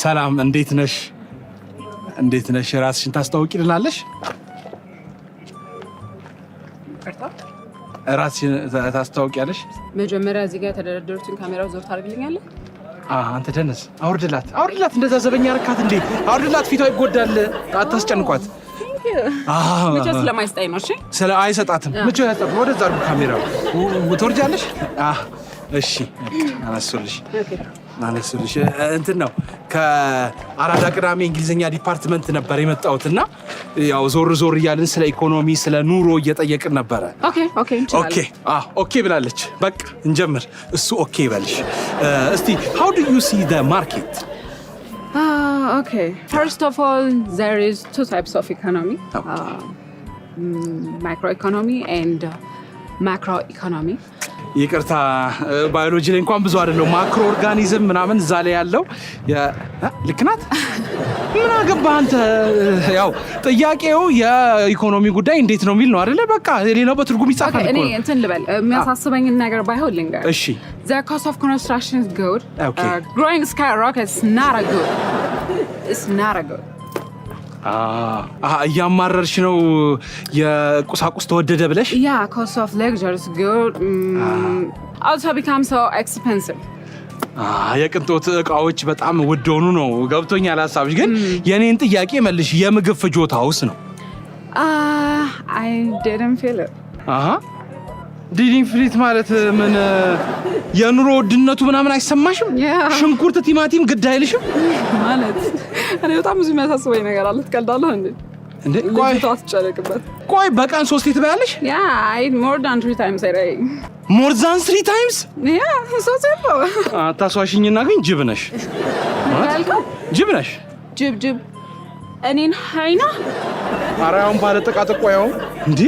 ሰላም እንዴት ነሽ? እንዴት ነሽ? ራስሽን ታስተዋውቂልናለሽ? ራስሽን ታስተዋውቂያለሽ? መጀመሪያ እዚህ ጋር የተደረደሩትን ካሜራው ዞር ታደርግልኛለህ? አንተ ደነስ አውርድላት እንደዛ ዘበኛ ረካት እንዴ አውርድላት ፊቷ ይጎዳል አታስጨንቋት ምቾ ስለማይስጣኝ ነው እሺ ስለ አይሰጣትም ምቾ ያጣት ወደዛ አርጉ ካሜራው ትወርጃለሽ እሺ አናስልሽ እንትን ነው ከአራዳ ቅዳሜ እንግሊዘኛ ዲፓርትመንት ነበር የመጣሁትና ያው ዞር እያልን ስለ ኢኮኖሚ ስለ ኑሮ እየጠየቅን ነበር ኦኬ ብላለች በቃ እንጀምር እሱ ኦኬ ይበልሽ እስቲ how do you see the market okay first of all there is two types of economy microeconomy and macroeconomy ይቅርታ ባዮሎጂ ላይ እንኳን ብዙ አይደለም ማክሮ ኦርጋኒዝም ምናምን እዛ ላይ ያለው ልክናት ምን አገባህ አንተ ያው ጥያቄው የኢኮኖሚ ጉዳይ እንዴት ነው የሚል ነው አይደለ በቃ ሌላው በትርጉም ይጻፋል እኔ እንትን ልበል የሚያሳስበኝ ነገር ባይሆን ልንገር እሺ the cost of construction is good growing skyrockets it's not a good እያማረርሽ ነው የቁሳቁስ ተወደደ ብለሽ yeah cost of luxury is good also becomes so expensive የቅንጦት እቃዎች በጣም ውድ ሆኑ ነው ገብቶኛል ሐሳብሽ ግን የኔን ጥያቄ መልሽ የምግብ ፍጆታውስ ነው I didn't feel it ዲዲንግ ፍሪት ማለት ምን የኑሮ ውድነቱ ምናምን አይሰማሽም ሽንኩርት ቲማቲም ግድ አይልሽም ማለት እኔ በጣም ብዙ የሚያሳስበኝ ነገር አለ ትቀልዳለህ እንዴ ቆይ በቀን 3 ትበያለሽ I eat more than 3 times a day more than 3 times yeah so simple ታሷሽኝና ግን ጅብ ነሽ ጅብ ነሽ ጅብ እኔን ሃይና አራውን ባለ ተቃጠቆየው እንዴ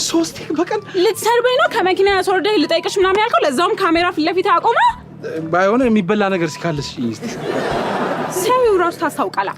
3 በቀን ልትሰርበኝ ነው ከመኪና ያስወርደህ ልጠይቅሽ ምናምን ያልከው ለዛውም ካሜራ ፊት ለፊት አቆመ ባይሆን የሚበላ ነገር ሲካልሽ ሰው ራሱ ታስታውቃለህ